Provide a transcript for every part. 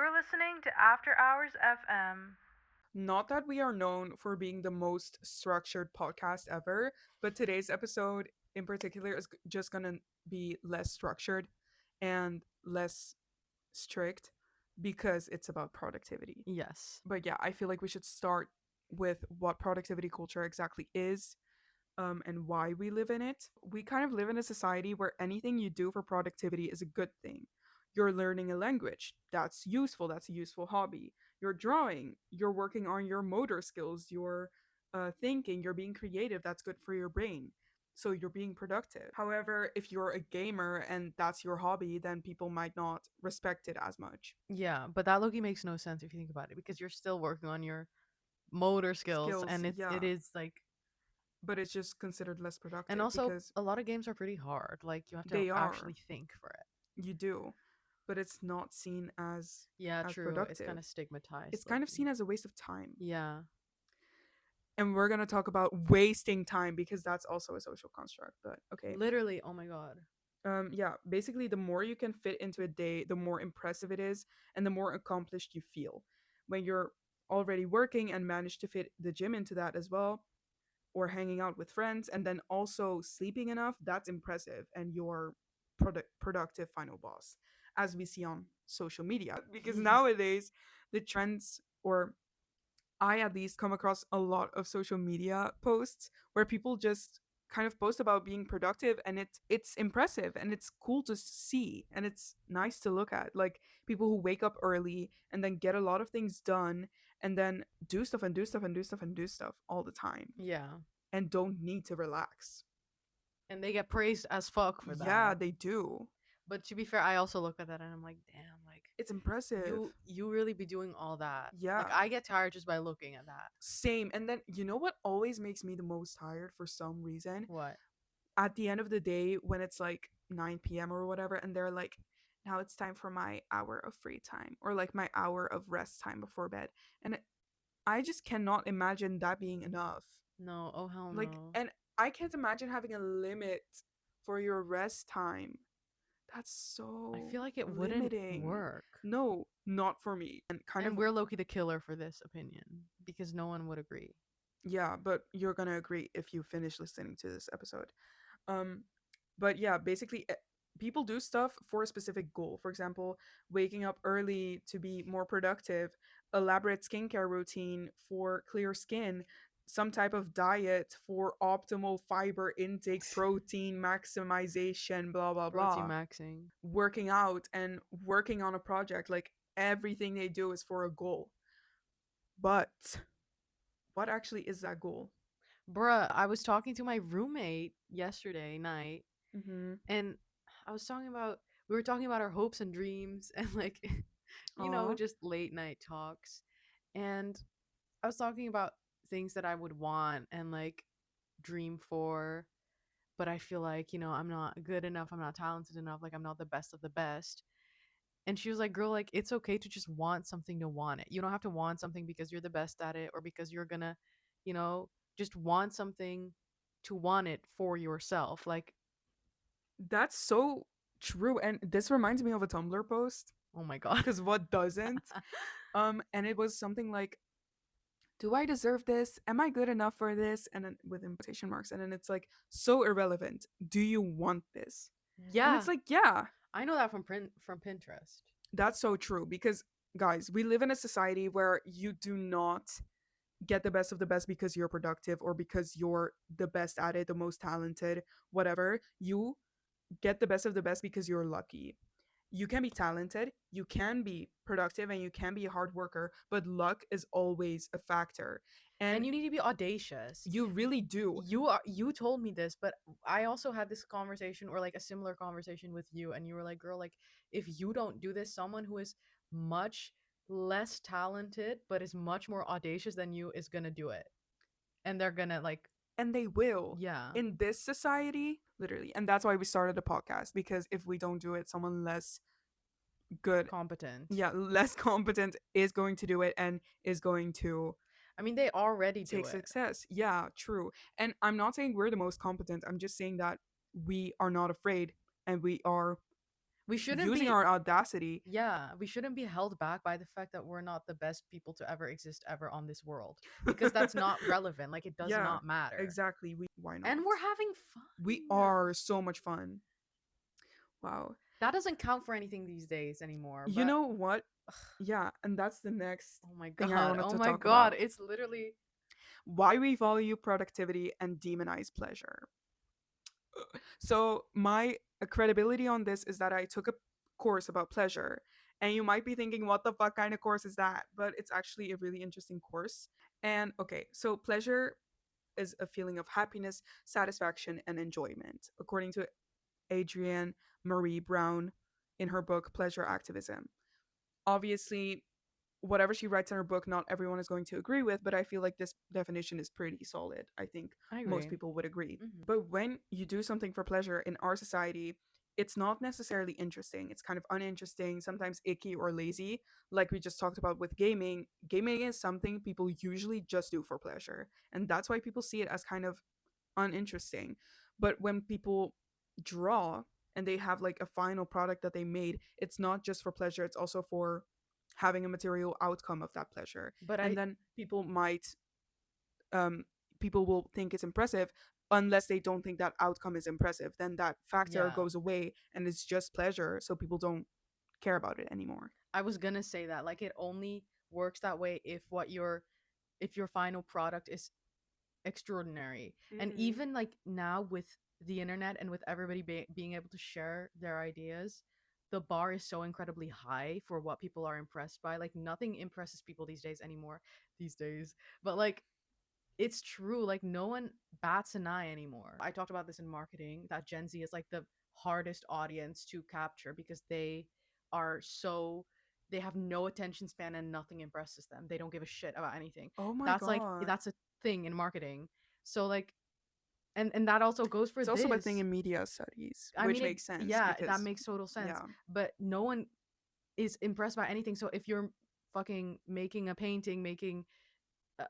You're listening to After Hours FM. Not that we are known for being the most structured podcast ever, but today's episode in particular is just going to be less structured and less strict because it's about productivity. Yes. But yeah, I feel like we should start with what productivity culture exactly is, and why we live in it. We kind of live in a society where anything you do for productivity is a good thing. You're learning a language, that's useful, that's a useful hobby. You're drawing, you're working on your motor skills, you're thinking, you're being creative, that's good for your brain. So you're being productive. However, if you're a gamer and that's your hobby, then people might not respect it as much. Yeah, but that Loki makes no sense if you think about it because you're still working on your motor skills Skills, and it yeah, is like but it's just considered less and productive also because a lot of games are pretty hard. Like you have to they are. actually think for it. You do, but it's not seen Yeah, as true. It's kind productive. of stigmatized, It's kind of Loki. seen as a waste of time. Yeah. And we're going to talk about wasting time because that's also a social construct, but okay. Literally, oh my god. Yeah, basically the more you can fit into a day, the more impressive it is and the more accomplished you feel. When you're already working and manage to fit the gym into that as well, or hanging out with friends and then also sleeping enough, that's impressive and you're productive final boss, as we see on social media. Because nowadays the trends, or I at least come across a lot of social media posts where people just kind of post about being productive, and it's impressive and it's cool to see and it's nice to look at, like people who wake up early and then get a lot of things done and then do stuff and do stuff and do stuff and do stuff all the time Yeah. and don't need to relax. And they get praised as fuck for Yeah, that. they do. But to be fair, I also look at that and I'm like, damn, like It's impressive. you really be doing all that. Like Yeah, I get tired just by looking at that. same. And then you know what always makes me the most tired for some reason? What? At the end of the day, when it's like 9 p.m. or whatever, and they're like, now it's time for my hour of free time or like my hour of rest time before bed. And I just cannot imagine that being enough. No, oh hell Like, no. and I can't imagine having a limit for your rest time. That's I so feel like it wouldn't limiting. work. No, not for me. And kind And of, we're Loki the killer for this opinion because no one would agree. yeah, but you're gonna agree if you finish listening to this episode. Um, but yeah, basically, people do stuff for a specific goal. For example, waking up early to be more productive, elaborate skincare routine for clear skin, some type of diet for optimal fiber intake, protein maximization, blah, blah, Protein blah. maxing. Working out and working on a project. Like everything they do is for a goal. But what actually is that goal? Bruh, I was talking to my roommate yesterday night Mm-hmm. and I was talking about we were talking about our hopes and dreams and like Aw. just late night talks. And I was talking about things that I would want and like dream for, but I feel like, I'm not good enough, I'm not talented enough, like I'm not the best of the best. And she was like, girl, like it's okay to just want something to want it. You don't have to want something because you're the best at it or because you're gonna, you know, just want something to want it for yourself. Like, That's so true. And this reminds me of a Tumblr post. oh my God. Because what doesn't? And it was something like, do I deserve this? Am I good enough for this? And then with quotation marks. And then it's like, so irrelevant. Do you want this? And Yeah. it's like, yeah, I know that from Pinterest. that's so true. Because, guys, we live in a society where you do not get the best of the best because you're productive or because you're the best at it, the most talented, whatever. You get the best of the best because you're lucky. You can be talented, you can be productive, and you can be a hard worker, but luck is always a factor. And And you need to be audacious. you really do. You told me this, but I also had this conversation or like a similar conversation with you and you were like, girl, like if you don't do this, someone who is much less talented but is much more audacious than you is going to do it. And they're going to like And they will. yeah, In this society, literally. And that's why we started a podcast, because if we don't do it, someone less good, competent. yeah, less competent is going to do it and is going to I mean, they already do take it. success. Yeah, true. And I'm not saying we're the most competent. I'm just saying that we are not afraid and we are We shouldn't using be our audacity. Yeah, we shouldn't be held back by the fact that we're not the best people to ever exist ever on this world, because that's not relevant. Like, it does Yeah, not matter. exactly. Why not? And we're having We fun. are so much fun. Wow. That doesn't count for anything these days anymore. You But know what? Yeah, and that's the next oh my thing I god. wanted Oh to my talk god. about. It's literally Why we value productivity and demonize pleasure. So, my credibility on this is that I took a course about pleasure. And you might be thinking, what the fuck kind of course is that? But it's actually a really interesting course. And okay, so pleasure is a feeling of happiness, satisfaction, and enjoyment, according to Adrienne Marie Brown in her book Pleasure Activism. Obviously, whatever she writes in her book, not everyone is going to agree with, but I feel like this definition is pretty solid. I think I most agree. people would agree. Hmm. But when you do something for pleasure in our society, it's not necessarily interesting. It's kind of uninteresting, sometimes icky or lazy. Like we just talked about with gaming. Gaming is something people usually just do for pleasure. And that's why people see it as kind of uninteresting. But when people draw and they have like a final product that they made, it's not just for pleasure, it's also for having a material outcome of that pleasure. But And I then um people will think it's impressive unless they don't think that outcome is impressive. Then that factor Yeah. goes away and it's just pleasure, so people don't care about it anymore. I was gonna say that, like, it only works that way if your final product is extraordinary. And Mm-hmm. even like now with the internet and with everybody being able to share their ideas, the bar is so incredibly high for what people are impressed by. Like, nothing impresses people these days anymore. These days. But like, it's true, like no one bats an eye anymore. I talked about this in marketing, that Gen Z is like the hardest audience to capture because are so they have no attention span and nothing impresses them. They don't give a shit about anything. Oh my god. That's a thing in marketing. So like, and that also goes for It's also a thing this. in media studies, I which mean, it makes sense yeah, that because makes total sense. yeah. But no one is impressed by anything. So if you're fucking making a painting, making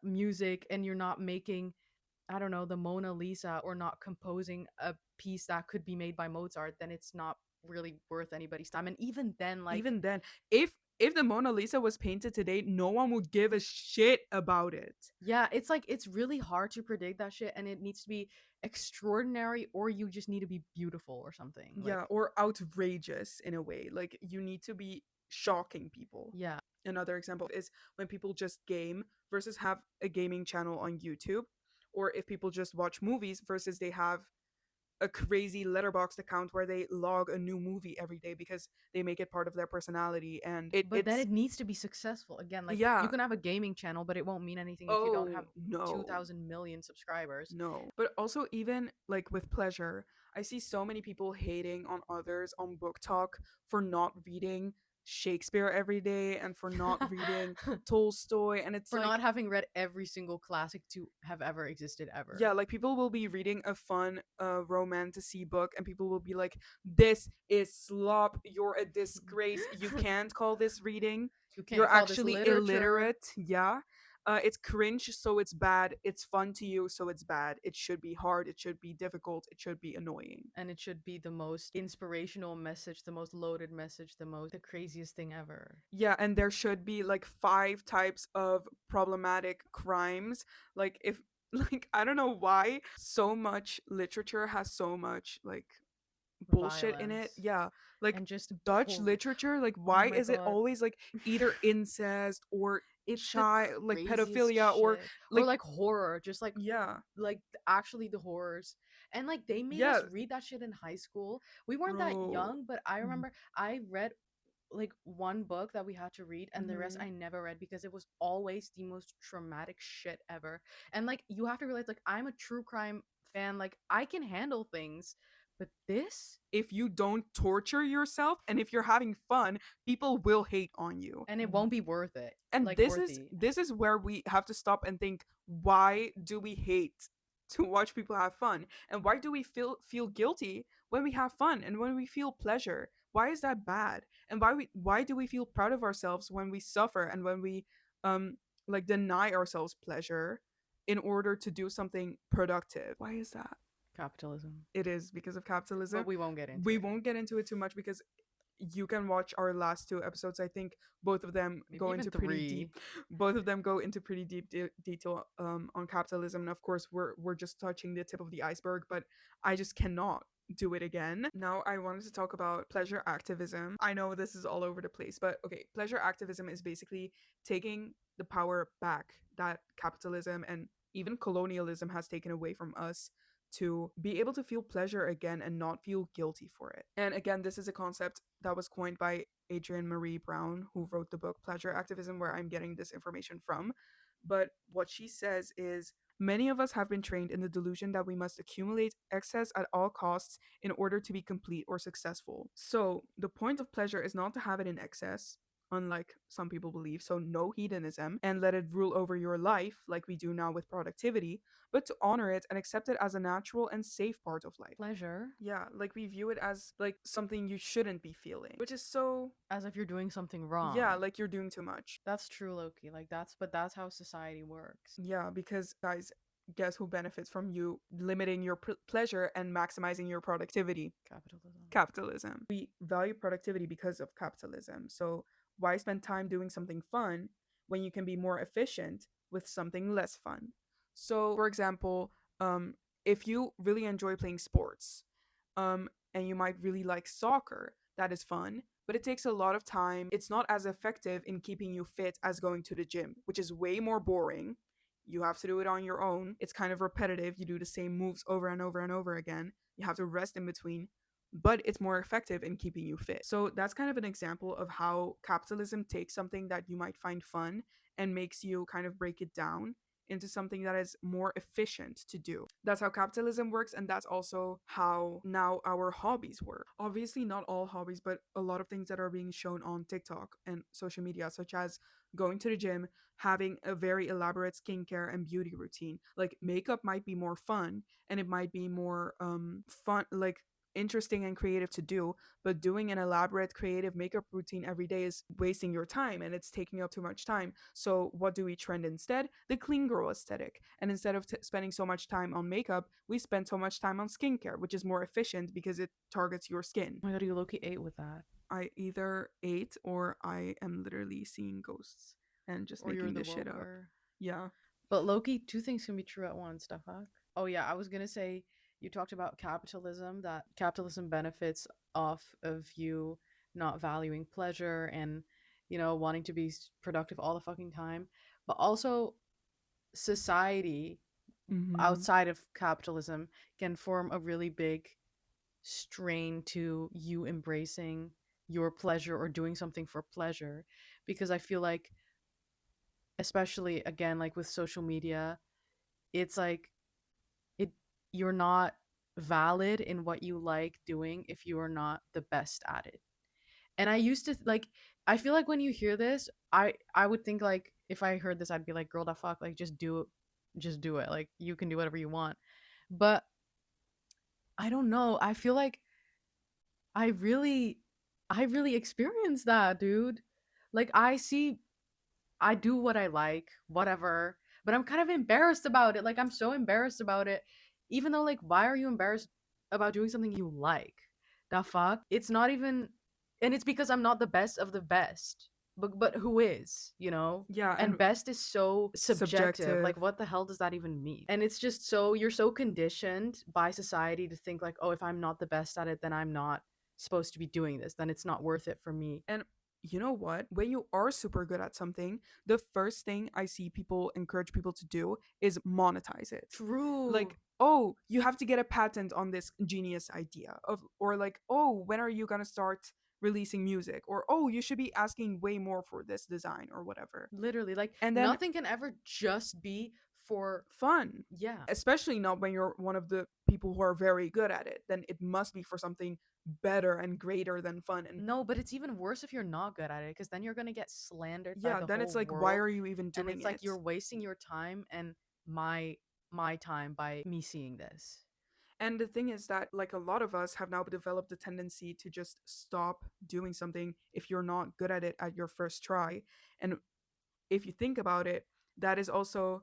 music, and you're not making, I don't know, the Mona Lisa, or not composing a piece that could be made by Mozart, then it's not really worth anybody's time. And even then, like, Even then, if the Mona Lisa was painted today, no one would give a shit about it. yeah, it's like it's really hard to predict that shit, and it needs to be extraordinary, or you just need to be beautiful or something. Yeah, Like, or outrageous in a way. Like you need to be shocking people. yeah, Another example is when people just game versus have a gaming channel on YouTube, or if people just watch movies versus they have a crazy letterboxd account where they log a new movie every day because they make it part of their personality and but then it's it needs to be successful. Again, like, you yeah. can have a gaming channel, but it won't mean anything if you don't have Oh no. 2,000 million subscribers. No. But also, even like with pleasure, I see so many people hating on others on book talk for not reading Shakespeare every day and for not reading Tolstoy. And it's For not like, having read every single classic to have ever existed ever. yeah, like people will be reading a fun romantasy book and people will be like, this is slop. You're a disgrace. You can't call this reading. You You're can't call this actually literature, illiterate. Yeah. It's cringe, so it's bad. It's fun to you, so it's bad. It should be hard. It should be difficult. It should be annoying. and it should be the most inspirational message, the most loaded message, the craziest thing ever. Yeah, and there should be like five types of problematic crimes. Like, if, like, I don't know why so much literature has so much, like, bullshit in it. Violence Yeah. Like and just Dutch literature, like oh why my is it god. always like either incest or It's the child like craziest pedophilia or shit. Or like like horror, just yeah. like actually the horrors. And like they made Yeah, us read that shit in high school. We weren't that bro. young, but I remember I read like one book that we had to read, and the rest Mm-hmm. I never read because it was always the most traumatic shit ever. And like, you have to realize, like, I'm a true crime fan, like I can handle things, but this, If you don't torture yourself and if you're having fun, people will hate on you. and it won't be worth it. And Like, worthy. this is where we have to stop and think, why do we hate to watch people have fun? And why do we feel guilty when we have fun and when we feel pleasure? Why is that bad? And why do we feel proud of ourselves when we suffer and when we um like deny ourselves pleasure in order to do something productive? Why is that? Capitalism. It is because of But capitalism. we won't get into We it. won't get into it too much because you can watch our last two episodes. I think both of them Maybe go even into pretty three. deep. Both of them go into pretty deep detail on capitalism. And of course, we're just touching the tip of the iceberg. But I just cannot do it again. Now I wanted to talk about pleasure activism. I know this is all over the place, but okay, pleasure activism is basically taking the power back that capitalism and even colonialism has taken away from us to be able to feel pleasure again and not feel guilty for it. And again, this is a concept that was coined by Adrienne Marie Brown, who wrote the book Pleasure Activism, where I'm getting this information from. But what she says is many of us have been trained in the delusion that we must accumulate excess at all costs in order to be complete or successful. So, the point of pleasure is not to have it in excess, unlike some people believe, so no hedonism, and let it rule over your life like we do now with productivity, but to honor it and accept it as a natural and safe part of life. Pleasure. Yeah, like we view it as like something you shouldn't be feeling, which is so, As if you're doing something wrong. yeah, like you're doing too much. That's true, Loki. Like but that's how society works. Yeah, because guys, guess who benefits from you limiting your pleasure and maximizing your productivity? Capitalism. Capitalism. We value productivity because of capitalism. So why spend time doing something fun when you can be more efficient with something less fun? So, for example, if you really enjoy playing sports, and you might really like soccer, that is fun, but it takes a lot of time. It's not as effective in keeping you fit as going to the gym, which is way more boring. You have to do it on your own. It's kind of repetitive. You do the same moves over and over and over again. You have to rest in between, but it's more effective in keeping you fit. So that's kind of an example of how capitalism takes something that you might find fun and makes you kind of break it down into something that is more efficient to do. That's how capitalism works, and that's also how now our hobbies work. Obviously, not all hobbies, but a lot of things that are being shown on TikTok and social media, such as going to the gym, having a very elaborate skincare and beauty routine. Like makeup might be more fun and it might be more fun, like interesting and creative to do, but doing an elaborate creative makeup routine every day is wasting your time and it's taking up too much time. So what do we trend instead? The clean girl aesthetic. And instead of spending so much time on makeup, we spend so much time on skincare, which is more efficient because it targets your skin. Oh my god, you Loki ate with that. I either ate or I am literally seeing ghosts and just Or you're making the this shit up. woker. Yeah. But Loki, two things can be true at once, the fuck? Oh yeah, I was gonna say you talked about capitalism, that capitalism benefits off of you not valuing pleasure and, wanting to be productive all the fucking time. But also society Mm-hmm. outside of capitalism can form a really big strain to you embracing your pleasure or doing something for pleasure, because I feel like, especially again, like with social media, it's like it you're not valid in what you like doing if you are not the best at it. And I used to like, I feel like when you hear this, I would think, like, if I heard this I'd be like, girl, the fuck, like, just do it, like, you can do whatever you want. But I don't know, I feel like I really I really experienced that, dude. Like, I do what I like, whatever, but I'm kind of embarrassed about it. Like, I'm so embarrassed about it. Even though, like, why are you embarrassed about doing something you like? The fuck? It's not even, and it's because I'm not the best of the best. But who is, you know? Yeah, And and best is so subjective. subjective. Like, what the hell does that even mean? And it's just so, you're so conditioned by society to think, like, oh, if I'm not the best at it, then I'm not supposed to be doing this. Then it's not worth it for me. And you know what? When you are super good at something, the first thing I see people encourage people to do is monetize it. True. Like, oh, you have to get a patent on this genius idea of, or like, oh, when are you going to start releasing music, or oh, you should be asking way more for this design or whatever. Literally, like, And then nothing can ever just be for, fun, yeah. especially not when you're one of the people who are very good at it, then it must be for something better and greater than fun. And No, but it's even worse if you're not good at it, because then you're gonna get slandered by yeah, the then it's whole like, why world, are you even and doing it's like it? you're wasting your time and my time by me seeing this. And the thing is that, like, a lot of us have now developed a tendency to just stop doing something if you're not good at it at your first try. And if you think about it, that is also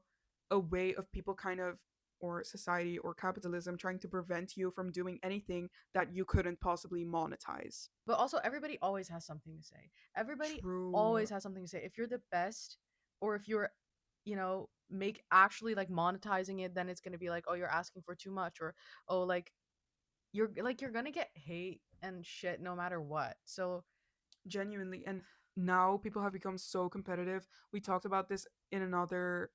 a way of people kind of or society or capitalism trying to prevent you from doing anything that you couldn't possibly monetize. But also, everybody always has something to say. Everybody True. always has something to say. If you're the best, or if you're, make actually like monetizing it, then it's gonna be like, oh, you're asking for too much, or oh, you're gonna get hate and shit no matter what. So Genuinely. And now people have become so competitive. We talked about this in another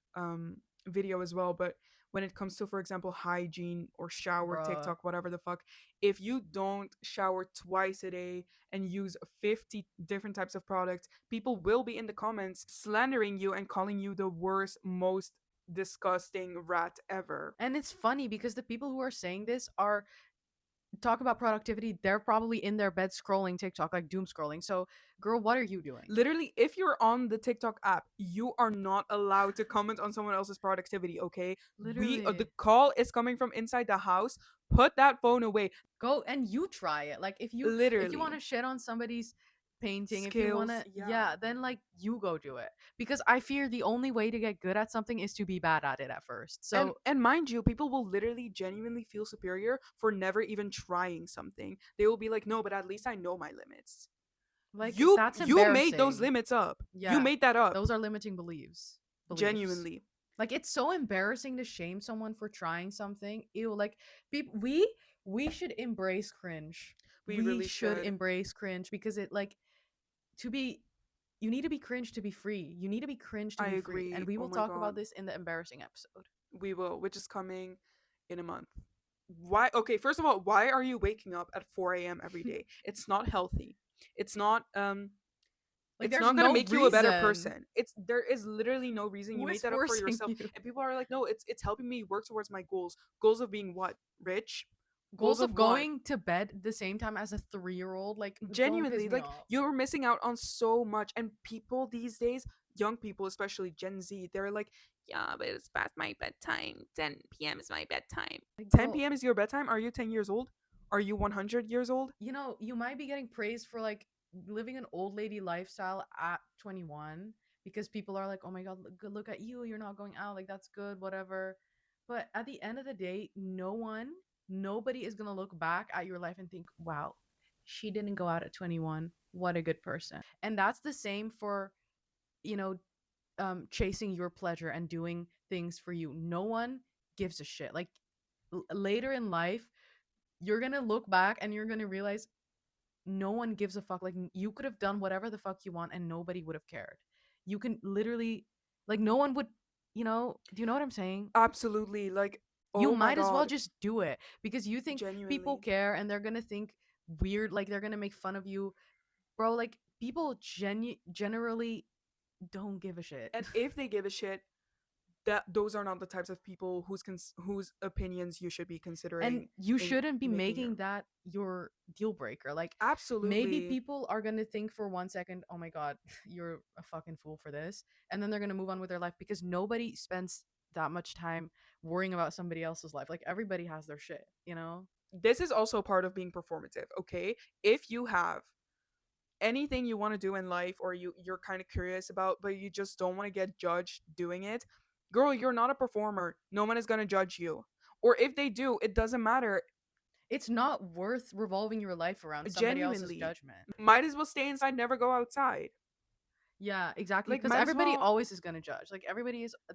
video as well, but when it comes to, for example, hygiene or shower bruh. TikTok, whatever the fuck, if you don't shower twice a day and use 50 different types of products, people will be in the comments slandering you and calling you the worst, most disgusting rat ever. And it's funny because the people who are saying this are talk about productivity, they're probably in their bed scrolling TikTok, like doom scrolling. So, girl, what are you doing? Literally, if you're on the TikTok app, you are not allowed to comment on someone else's productivity, okay? The Literally. call is coming from inside the house. Put that phone away. Go and you try it. Like if you want Literally. to shit on somebody's painting, if you want Skills, to, yeah. yeah, then like you go do it. Because I fear the only way to get good at something is to be bad at it at first. And So, and mind you, people will literally genuinely feel superior for never even trying something. They will be like, "No, but at least I know my limits." like You that's you made those embarrassing. limits up. You Yeah. made that up. Those are limiting beliefs. Genuinely. Like it's so embarrassing to shame someone for trying something. Ew, like we should embrace cringe. We We really should should. embrace cringe because it like to be you need to be cringe to be free. You need to be cringe to I be free. And agree. we Oh will my talk about god. this in the embarrassing episode. We will, which is coming in a month. Why? Okay, first of all, why are you waking up at 4 a.m. every day? It's not healthy. It's not Like it's there's not gonna no make you a better reason. person. It's There is literally no reason. You Who made is that up for forcing yourself. you? And people are like, no, it's helping me work towards my goals. Goals of being what? Rich? Goals Goals of of what? going to bed the same time as a 3-year-old, like don't piss Genuinely, me like, off. you're missing out on so much. And people these days, young people, especially Gen Z, they're like, yeah, but it's past my bedtime. 10 p.m. is my bedtime. Like 10 girl, p.m. is your bedtime? Are you 10 years old? Are you 100 years old? you might be getting praised for like living an old lady lifestyle at 21 because people are like, "Oh my god, look at you. You're not going out. Like that's good, whatever." But at the end of the day, nobody is going to look back at your life and think, "Wow, she didn't go out at 21. What a good person." And that's the same for, you know, chasing your pleasure and doing things for you. No one gives a shit. Like later in life, you're going to look back and you're going to realize no one gives a fuck. Like you could have done whatever the fuck you want and nobody would have cared. You can literally like no one would, do you know what I'm saying? Absolutely. Like, You oh my might as well god. just do it because you think people Genuinely. care and they're going to think weird, like they're going to make fun of you. Bro, like people generally don't give a shit. And if they give a shit, that those are not the types of people whose opinions you should be And considering you in shouldn't be making making your. that your deal breaker. Like maybe Absolutely. people are going to think for 1 second, "Oh my god, you're a fucking fool for this." And then they're going to move on with their life because nobody spends that much time worrying about somebody else's life. Like everybody has their shit. This is also part of being performative, okay? If you have anything you want to do in life, or you're kind of curious about but you just don't want to get judged doing it, girl, you're not a performer. No one is going to judge you. Or if they do, it doesn't matter. It's not worth revolving your life around somebody else's Genuinely, judgment. might as well stay inside, never go outside. Yeah, exactly. Like, Because might as everybody well. always is going to judge. Like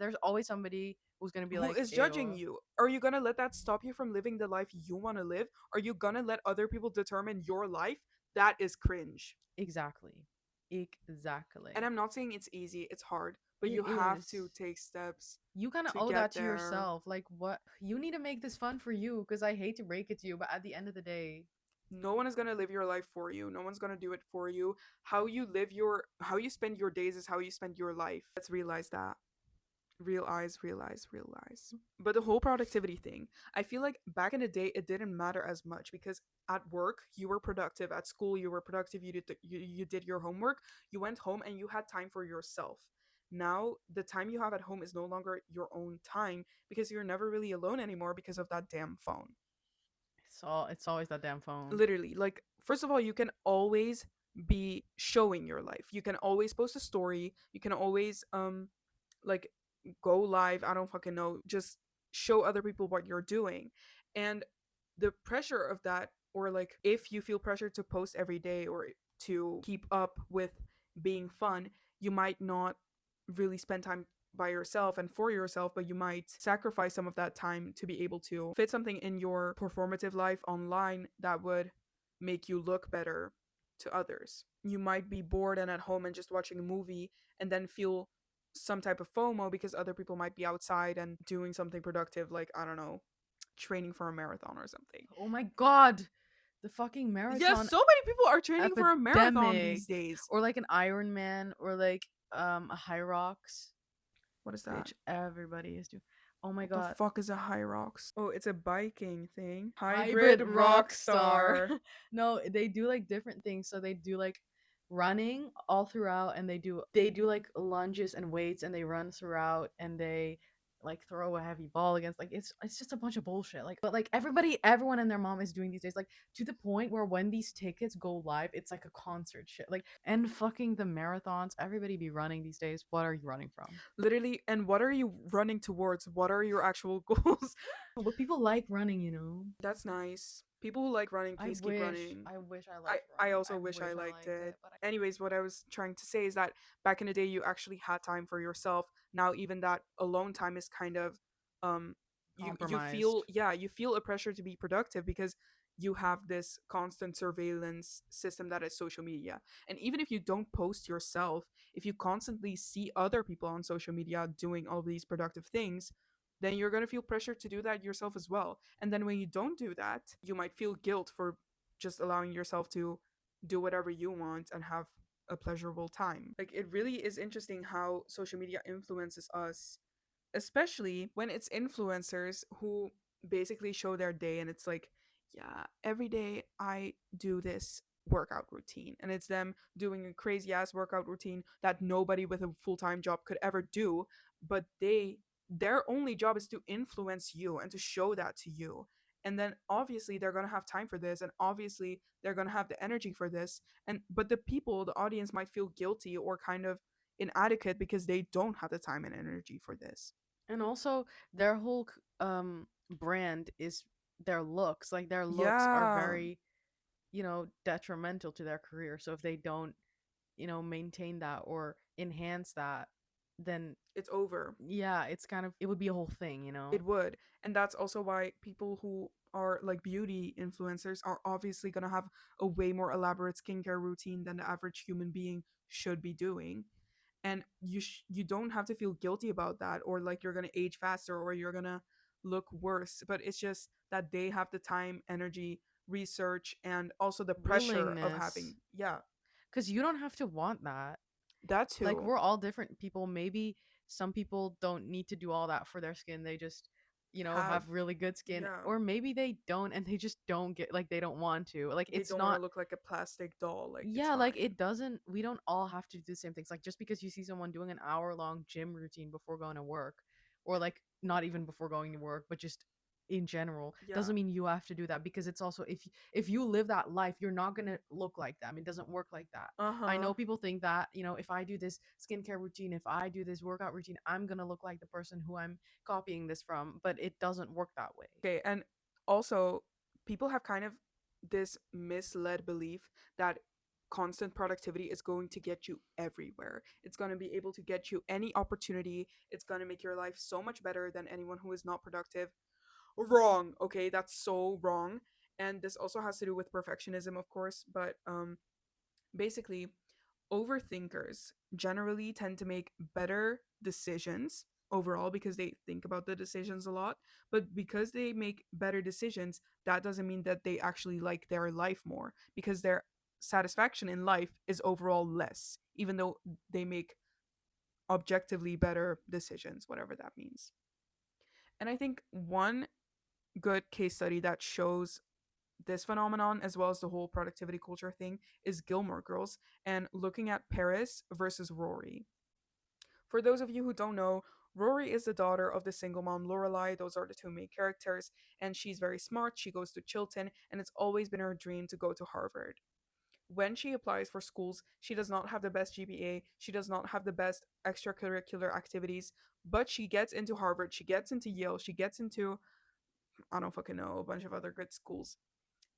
there's always somebody who's going to be Who like, is judging "Ew." you? Are you gonna let that stop you from living the life you want to live? Are you gonna let other people determine your life? That is cringe. Exactly. And Exactly. I'm not saying it's easy, it's hard, but It you have to is. take steps You kind of to owe get that to there. yourself. Like, what? You need to make this fun for you because I hate to break it to you, but at the end of the day, No one is going to live your life for you. No one's going to do it for you. How you spend your days is how you spend your life. Let's realize that. Realize. But the whole productivity thing, I feel like back in the day it didn't matter as much because at work you were productive, at school you were productive, you did your homework, you went home and you had time for yourself. Now the time you have at home is no longer your own time because you're never really alone anymore because of that damn phone. it's always that damn phone. Literally, like, first of all, you can always be showing your life. You can always post a story. You can always like go live. I don't fucking know. Just show other people what you're doing. And the pressure of that, or like if you feel pressure to post every day or to keep up with being fun, you might not really spend time by yourself and for yourself, but you might sacrifice some of that time to be able to fit something in your performative life online that would make you look better to others. You might be bored and at home and just watching a movie and then feel some type of FOMO because other people might be outside and doing something productive, like, I don't know, training for a marathon or something. Oh my god, the fucking Yeah, marathon so many people are training for a marathon epidemic, these days. or like an Iron Man, or like a High Rocks, What is that? which everybody is doing. Oh my What the god, fuck is a high rocks? Oh, it's a biking thing. hybrid Hybrid rock rock star. star. No, they do like different things. So they do like running all throughout, and they do like lunges and weights, and they run throughout, and they like throw a heavy ball against, like, it's just a bunch of bullshit. Like, but like everyone and their mom is doing these days, like, to the point where when these tickets go live, it's like a concert shit. Like, and fucking the marathons, everybody be running these days. What are you running from? Literally, and what are you running towards? What are your actual goals? But people like running, you know. That's nice. People who like running, I please keep wish running. I wish I I, liked I running. also I wish I wish I liked liked it. it, but I Anyways, what I was trying to say is that back in the day, you actually had time for yourself. Now, even that alone time is kind of, um, you feel, compromised. yeah, you feel a pressure to be productive because you have this constant surveillance system that is social media. And even if you don't post yourself, if you constantly see other people on social media doing all these productive things, then you're going to feel pressure to do that yourself as well. And then when you don't do that, you might feel guilt for just allowing yourself to do whatever you want and have a pleasurable time. Like, it really is interesting how social media influences us, especially when it's influencers who basically show their day and it's like, yeah, every day I do this workout routine, and it's them doing a crazy ass workout routine that nobody with a full-time job could ever do, but their only job is to influence you and to show that to you. And then obviously they're going to have time for this, and obviously they're going to have the energy for this, and but the audience might feel guilty or kind of inadequate because they don't have the time and energy for this. And also, their whole brand is their looks. Like, their looks are Yeah, very, detrimental to their career. So if they don't, maintain that or enhance that, then it's over. yeah, it's kind of, it would be a whole thing, It would. And that's also why people who are like beauty influencers are obviously going to have a way more elaborate skincare routine than the average human being should be doing. And you don't have to feel guilty about that, or like you're going to age faster or you're going to look worse, but it's just that they have the time, energy, research, and also the pressure of having, Willingness. yeah, Because you don't have to want that. that Like, too. we're all different people. Maybe some people don't need to do all that for their skin. They just, Have, have really good skin, yeah, or maybe they don't, and they just don't get, like, they don't want to. Like, they it's don't want to not. look like a plastic doll, like it's Yeah, like, fine. it doesn't. We don't all have to do the same things. Like, just because you see someone doing an hour-long gym routine before going to work, or like not even before going to work, but just in general, Yeah. doesn't mean you have to do that. Because it's also, if you live that life, you're not gonna look like them. It doesn't work like that. I Uh-huh. know people think that, if I do this skincare routine, if I do this workout routine, I'm gonna look like the person who I'm copying this from, but it doesn't work that way. Okay, and also people have kind of this misled belief that constant productivity is going to get you everywhere. It's going to be able to get you any opportunity. It's going to make your life so much better than anyone who is not productive. Wrong. Okay, that's so wrong. And this also has to do with perfectionism, of course, but basically overthinkers generally tend to make better decisions overall because they think about the decisions a lot. But because they make better decisions, that doesn't mean that they actually like their life more, because their satisfaction in life is overall less, even though they make objectively better decisions, whatever that means. And I think one good case study that shows this phenomenon, as well as the whole productivity culture thing, is Gilmore Girls and looking at Paris versus Rory. For those of you who don't know, Rory is the daughter of the single mom Lorelai. Those are the two main characters, and she's very smart. She goes to Chilton, and it's always been her dream to go to Harvard. when she applies for schools, she does not have the best GPA, she does not have the best extracurricular activities, but she gets into Harvard, she gets into Yale, she gets into, I don't fucking know, a bunch of other good schools.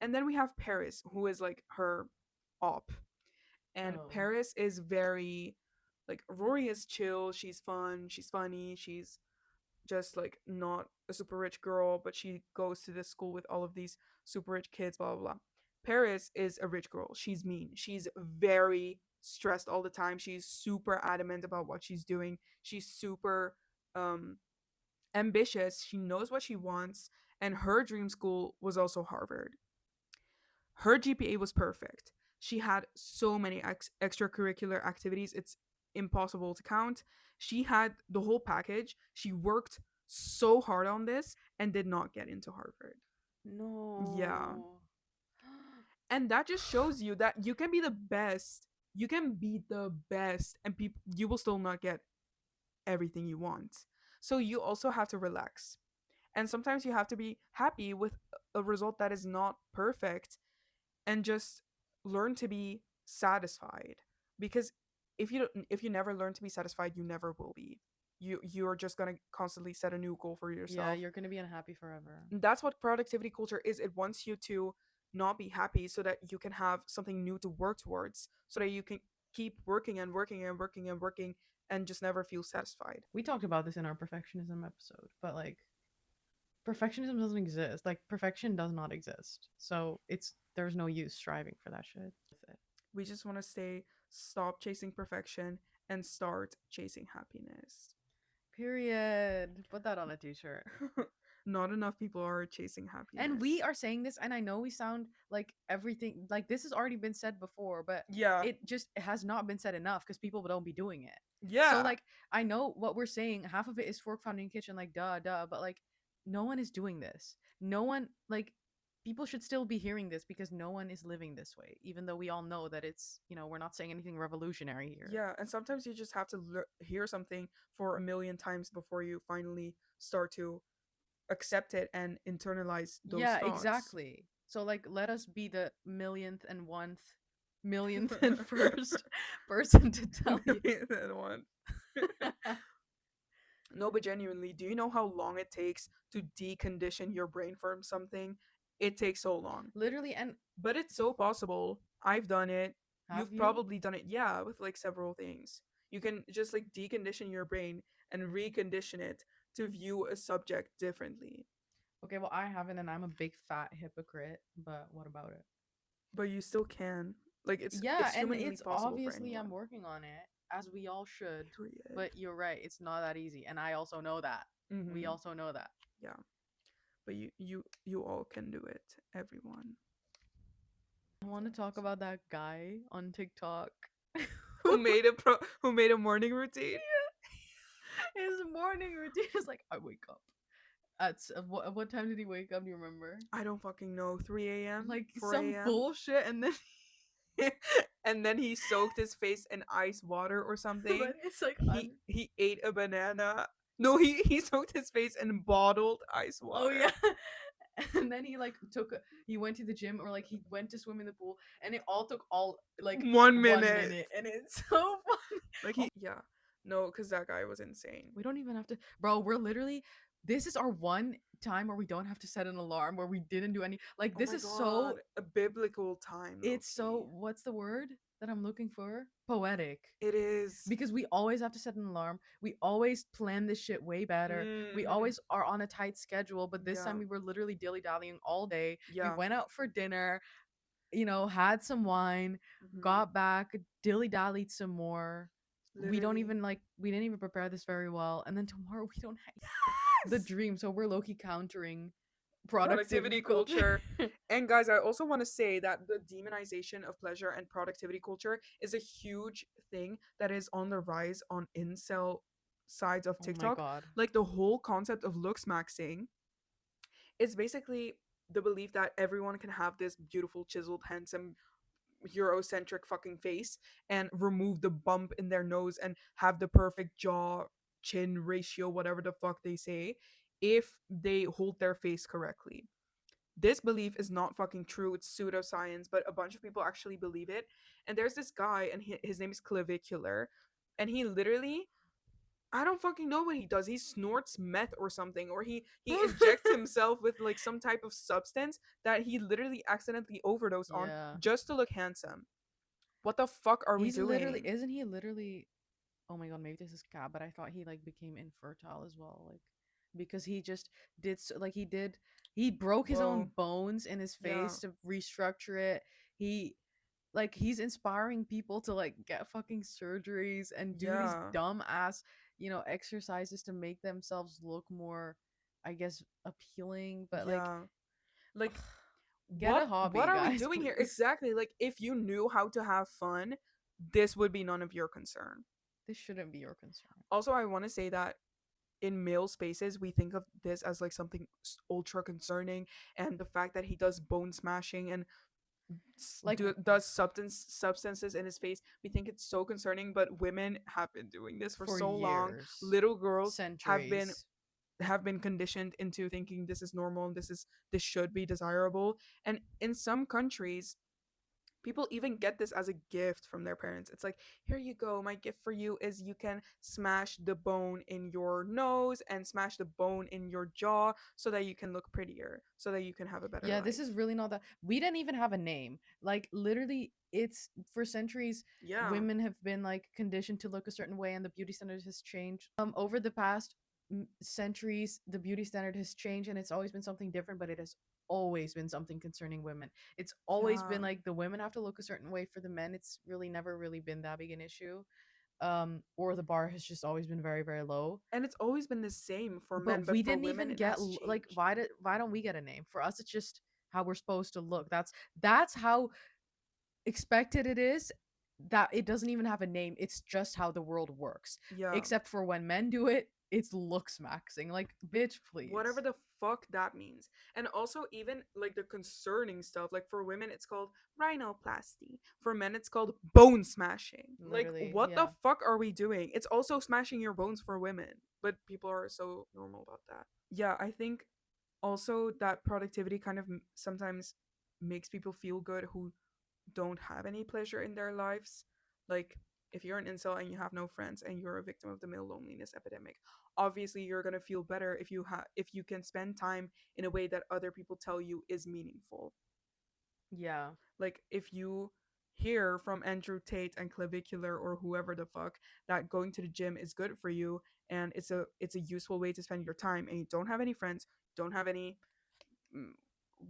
And then we have Paris, who is like her op. And Oh. Paris is very, like, Rory is chill, she's fun, she's funny, she's just like not a super rich girl, but she goes to this school with all of these super rich kids, blah blah blah. Paris is a rich girl. She's mean. She's very stressed all the time. She's super adamant about what she's doing. She's super um ambitious. She knows what she wants, and her dream school was also Harvard. Her GPA was perfect. She had so many extracurricular activities. It's impossible to count. She had the whole package. She worked so hard on this and did not get into Harvard. Yeah. No. And that just shows you that you can be the best. You can be the best and you will still not get everything you want. So you also have to relax. And sometimes you have to be happy with a result that is not perfect and just learn to be satisfied, because if you never learn to be satisfied, you never will be. You're just going to constantly set a new goal for Yeah, yourself. you're gonna be unhappy forever. And that's what productivity culture is. It wants you to not be happy so that you can have something new to work towards, so that you can keep working and working and working and working and just never feel satisfied. We talked about this in our perfectionism episode, but like perfectionism doesn't exist. Like perfection does not exist. So there's no use striving for that shit. We just want to say, stop chasing perfection and start chasing happiness. Period. Put that on a t-shirt. Not enough people are chasing happiness. And we are saying this, and I know we sound like everything, like this has already been said before, but yeah, it just has not been said enough because people don't be doing it. yeah. So like I know what we're saying, half of it is fork founding kitchen, like duh, but like no one is doing this. No one, like, people should still be hearing this because no one is living this way, even though we all know that it's, we're not saying anything revolutionary here. Yeah, and sometimes you just have to hear something for a million times before you finally start to accept it and internalize those Yeah, thoughts. exactly. So like let us be the millionth and first person to tell you. That one. No, but genuinely, do you know how long it takes to decondition your brain from something? It takes so long. Literally. And But it's so possible. I've done it. have You've you? probably done it, yeah, with like several things. You can just like decondition your brain and recondition it to view a subject differently. Okay, well I haven't, and I'm a big fat hypocrite, but what about it? But you still can. Like Yeah, it's and humanly it's possible for obviously anyone. I'm working on it, as we all should. Period. But you're right, it's not that easy, and I also know that. We Mhm. also know that. Yeah. But you all can do it, everyone. I want to talk about that guy on TikTok Who made a morning routine? His morning routine is like, I wake up at what time did he wake up? Do you remember? I don't fucking know. 3 a.m. Like 4 some a.m. bullshit, and then And then he soaked his face in ice water or something. but it's like He ate a banana. No, he soaked his face in bottled ice water. oh yeah. And then he like he went to the gym, or like he went to swim in the pool, and it all took all like 1 minute. and it's so funny. Like yeah. No, because that guy was insane. We don't even have to, bro. We're literally, this is our one time where we don't have to set an alarm, where we didn't do any, like, this Oh my is so, God, a biblical time. it's so, low-key. what's the word that I'm looking for? Poetic. It is. Because we always have to set an alarm. We always plan this shit way better. We Mhm. always are on a tight schedule, but this Yeah. time we were literally dilly-dallying all day. Yeah. We went out for dinner, had some wine, Mhm. got back, dilly-dallied some more. We don't Literally. even we didn't even prepare this very well, and then tomorrow we don't have the dream, so we're low-key countering productivity culture. And guys, I also want to say that the demonization of pleasure and productivity culture is a huge thing that is on the rise on incel sides of Oh my TikTok. god. Like the whole concept of looks maxing is basically the belief that everyone can have this beautiful, chiseled, handsome, Eurocentric fucking face and remove the bump in their nose and have the perfect jaw chin ratio, whatever the fuck they say, if they hold their face correctly. this belief is not fucking true. It's pseudoscience, but a bunch of people actually believe it. And there's this guy, and his name is Clavicular, and he literally, I don't fucking know what he does. He snorts meth or something, or he injects himself with like some type of substance that he literally accidentally overdosed on Yeah. just to look handsome. What the fuck are we He's literally, doing? isn't he literally, oh my god, maybe this is cap, but I thought he like became infertile as well, like because he just did like he broke his Whoa. own bones in his Yeah. face to restructure it. He like he's inspiring people to like get fucking surgeries and do these Yeah. dumb ass, exercises to make themselves look more, I guess, appealing, but like Yeah. Like get a what hobby, are we guys, doing here? please. Exactly. Like if you knew how to have fun, this would be none of your concern. This shouldn't be your concern. Also, I want to say that in male spaces, we think of this as like something ultra concerning, and the fact that he does bone smashing and Like does substances in his face, we think it's so concerning. But women have been doing this for for so long. years, Little girls centuries. have been conditioned into thinking this is normal and this should be desirable. And in some countries, people even get this as a gift from their parents. It's like, here you go, my gift for you is you can smash the bone in your nose and smash the bone in your jaw so that you can look prettier, so that you can have a better Yeah, this life. is really not that. We didn't even have a name. Like literally, it's for centuries. Yeah. Women have been like conditioned to look a certain way, and the beauty standard has changed. Over the past centuries, the beauty standard has changed, and it's always been something different. But it has always been something concerning women. It's always Yeah. been like the women have to look a certain way. For the men, it's really never really been that big an issue. Or the bar has just always been very very low. And it's always been the same for men, But but we for didn't women even it get has like changed. why don't we get a name? For us it's just how we're supposed to look. That's how expected it is, that it doesn't even have a name. It's just how the world works. Yeah. Except for when men do it, it's looks maxing. Like, bitch, Whatever please. the fuck that means. And also, even like the concerning stuff, like for women it's called rhinoplasty, for men it's called bone smashing. Like Literally, what the yeah. fuck are we doing? It's also smashing your bones for women, but people are so normal about that. Yeah, I think also that productivity kind of sometimes makes people feel good who don't have any pleasure in their lives. Like, if you're an incel and you have no friends and you're a victim of the male loneliness epidemic, obviously you're gonna feel better if you can spend time in a way that other people tell you is meaningful. Yeah. Like, if you hear from Andrew Tate and Clavicular or whoever the fuck that going to the gym is good for you and it's a useful way to spend your time, and you don't have any friends, don't have any mm,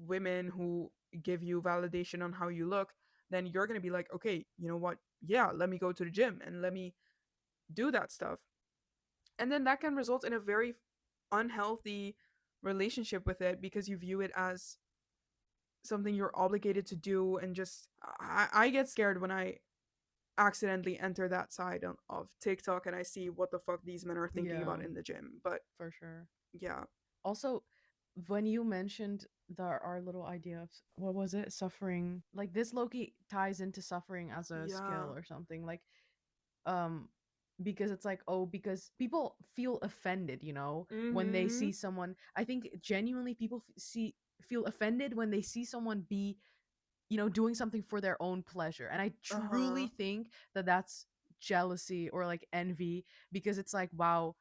women who give you validation on how you look, then you're going to be like, okay, you know what? Yeah, let me go to the gym and let me do that stuff. And then that can result in a very unhealthy relationship with it because you view it as something you're obligated to do. And just, I get scared when I accidentally enter that side of TikTok and I see what the fuck these men are thinking Yeah, about in the gym. But for sure. yeah, Also, when you mentioned our little idea of what was it, suffering, like this Loki ties into suffering as a yeah, skill or something. Like um because it's like, oh, because people feel offended, when they mm-hmm, see someone. I think genuinely people feel offended when they see someone be, doing something for their own pleasure. And I uh-huh, truly think that that's jealousy or like envy, because it's like, wow,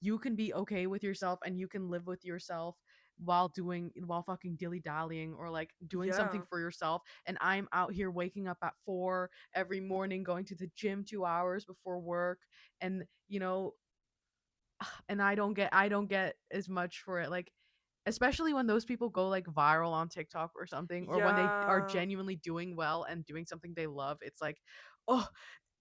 you can be okay with yourself and you can live with yourself while fucking dilly dallying or like doing something yeah, for yourself, and I'm out here waking up at 4 every morning, going to the gym 2 hours before work, and and I don't get as much for it. Like, especially when those people go like viral on TikTok or something, or when they are yeah. genuinely doing well and doing something they love. It's like, oh,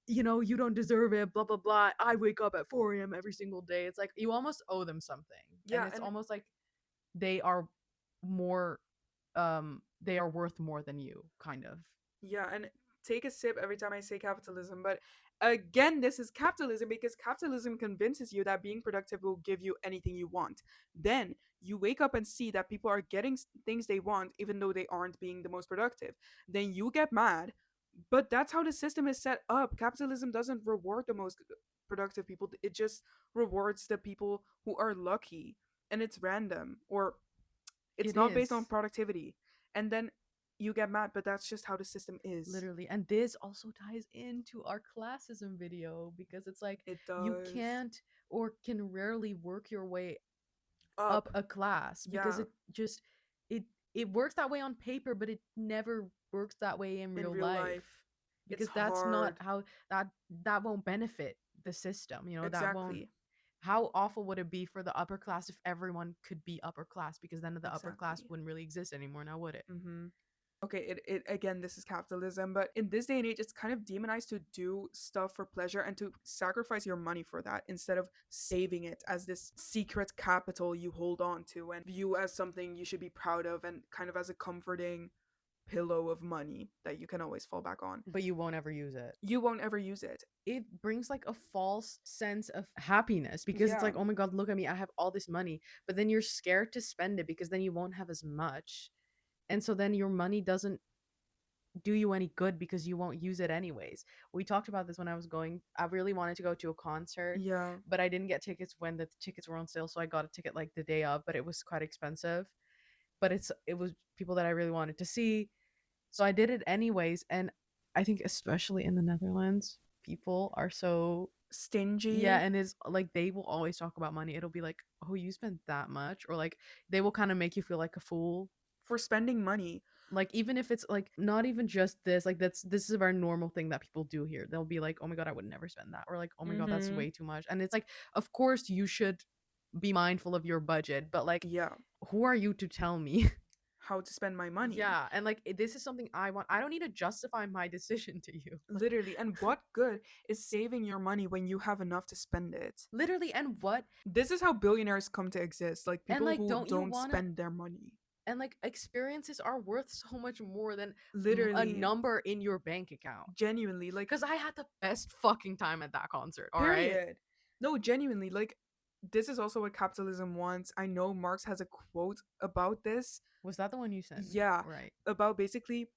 you don't deserve it, blah blah blah. I wake up at 4 a.m. every single day. It's like you almost owe them something. And Yeah, it's and almost like they are more they are worth more than you, kind of. yeah, and take a sip every time I say capitalism, but again, this is capitalism because capitalism convinces you that being productive will give you anything you want. Then you wake up and see that people are getting things they want even though they aren't being the most productive. Then you get mad, but that's how the system is set up. Capitalism doesn't reward the most productive people. It just rewards the people who are lucky, and it's random. Or It's It not based on is. productivity. And then you get mad, but that's just how the system is. Literally. And this also ties into our classism video because it's like It you does. can't or can rarely work your way Up. up a class because Yeah, it just it it works that way on paper, but it never works that way in in real real life life. It's because that's not hard. how that that won't benefit the system, you know, that won't. Exactly. How awful would it be for the upper class if everyone could be upper class, because then the upper class Exactly. wouldn't really exist anymore, now would it? Mm-hmm. Okay, it again, this is capitalism, but in this day and age, it's kind of demonized to do stuff for pleasure and to sacrifice your money for that instead of saving it as this secret capital you hold on to and view as something you should be proud of and kind of as a comforting pillow of money that you can always fall back on. But you won't ever use it. You won't ever use it. It brings like a false sense of happiness because it's Yeah, like, oh my god, look at me, I have all this money, but then you're scared to spend it because then you won't have as much, and so then your money doesn't do you any good because you won't use it anyways. We talked about this when I was going. I really wanted to go to a concert, yeah, but I didn't get tickets when the tickets were on sale, so I got a ticket like the day of, but it was quite expensive. But it was people that I really wanted to see, so I did it anyways. And I think especially in the Netherlands, people are so, yeah, stingy and it's like they will always talk about money. It'll be like, "Oh, you spent that much?" Or like they will kind of make you feel like a fool. for spending money. Like even if it's like not even just this, like this is a very normal thing that people do here. They'll be like, "Oh my god, I would never spend that," or like, "Oh my god, that's Mm-hmm. way too much." And it's like, of course you should be mindful of your budget, but like, Yeah, who are you to tell me? how to spend my money. Yeah, and like this is something I want. I don't need to justify my decision to you. Like Literally. And what good is saving your money when you have enough to spend it? literally, and what? This is how billionaires come to exist. Like And people like, who don't you don't want to? spend their money. And like, experiences are worth so much more than a Literally. number in your bank account. Genuinely. Like, Because I had the best fucking time at that concert. All right. period. No, genuinely. Like, this is also what capitalism wants. I know Marx has a quote about this. Was that the one you sent me? Yeah. Right. About basically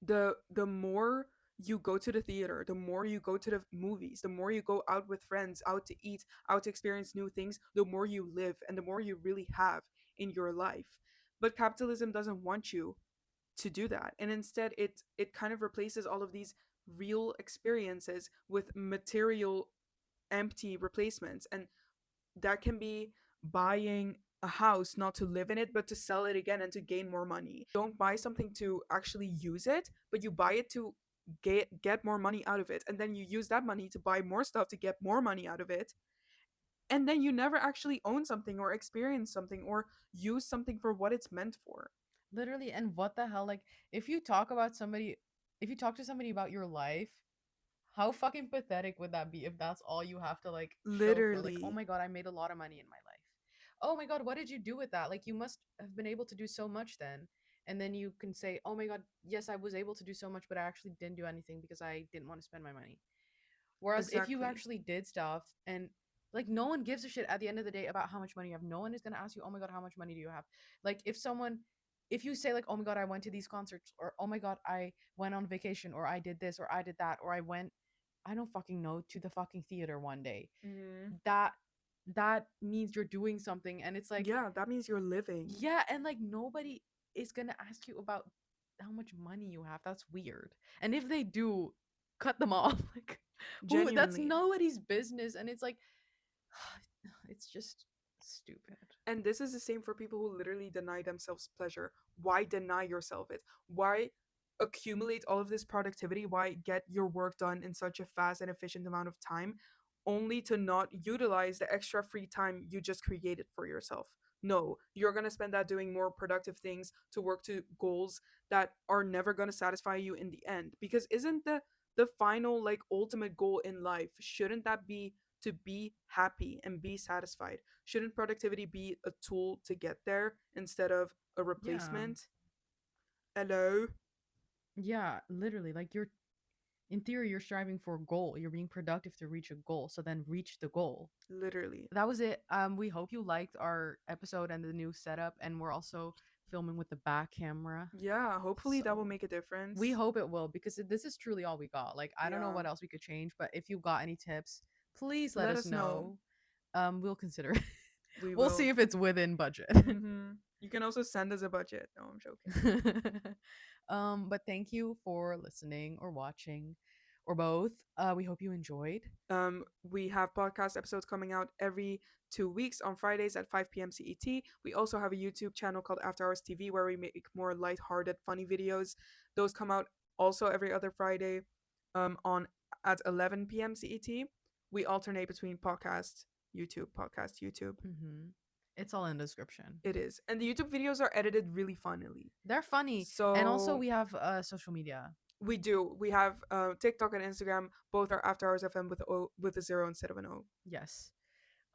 the more you go to the theater, the more you go to the movies, the more you go out with friends, out to eat, out to experience new things, the more you live and the more you really have in your life. But capitalism doesn't want you to do that. And instead it kind of replaces all of these real experiences with material empty replacements. And that can be buying a house not to live in it but to sell it again and to gain more money. Don't buy something to actually use it, but you buy it to get more money out of it, and then you use that money to buy more stuff to get more money out of it, and then you never actually own something or experience something or use something for what it's meant for. Literally. And what the hell? Like, if you talk about somebody, if you talk to somebody about your life, how fucking pathetic would that be if that's all you have to like show for? Like, oh Literally. my god, I made a lot of money in my life. Oh my god, what did you do with that? Like, you must have been able to do so much then. And then you can say, oh my god, yes, I was able to do so much, but I actually didn't do anything because I didn't want to spend my money. Whereas if you Exactly. actually did stuff and like no one gives a shit at the end of the day about how much money you have. No one is gonna ask you, oh my god, how much money do you have? Like if you say like, oh my god, I went to these concerts, or oh my god, I went on vacation, or I did this, or I did that, or I went, I don't fucking know, to the fucking theater one day. Mm-hmm. That that means you're doing something, and it's like, Yeah, that means you're living. yeah, and like nobody is gonna ask you about how much money you have. That's weird. And if they do, cut them off. Like, who? That's Genuinely. nobody's business. And it's like, it's just stupid. And this is the same for people who literally deny themselves pleasure. Why deny yourself it? Why accumulate all of this productivity? Why get your work done in such a fast and efficient amount of time only to not utilize the extra free time you just created for yourself? No, you're going to spend that doing more productive things to work to goals that are never going to satisfy you in the end. Because isn't the final like ultimate goal in life, shouldn't that be to be happy and be satisfied? Shouldn't productivity be a tool to get there instead of a Yeah. replacement? Hello? Yeah, literally. Like, you're, in theory, you're striving for a goal. You're being productive to reach a goal. So then reach the goal. Literally. That was it. We hope you liked our episode and the new setup. And we're also filming with the back camera. Yeah, hopefully that will So make a we difference. hope it will, because this is truly all we got. Like, I don't know Yeah. what else we could change, but if you got any tips, please let Let us us know. know. We'll consider it. We We'll will. see if it's within budget. You can also send us a budget. No, I'm joking. But thank you for listening or watching or both. We hope you enjoyed. We have podcast episodes coming out every 2 weeks on Fridays at 5 p.m. CET. We also have a YouTube channel called After Hours TV where we make more lighthearted, funny videos. Those come out also every other Friday on at 11 p.m. CET. We alternate between podcast, YouTube. It's all in the description. It is. And the YouTube videos are edited really funnily. They're funny. So And also we have social media. We do. We have TikTok and Instagram. Both are After Hours FM with a zero instead of an O. Yes.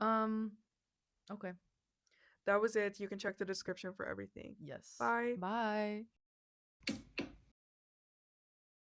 Okay. That was it. You can check the description for everything. Yes. Bye. Bye.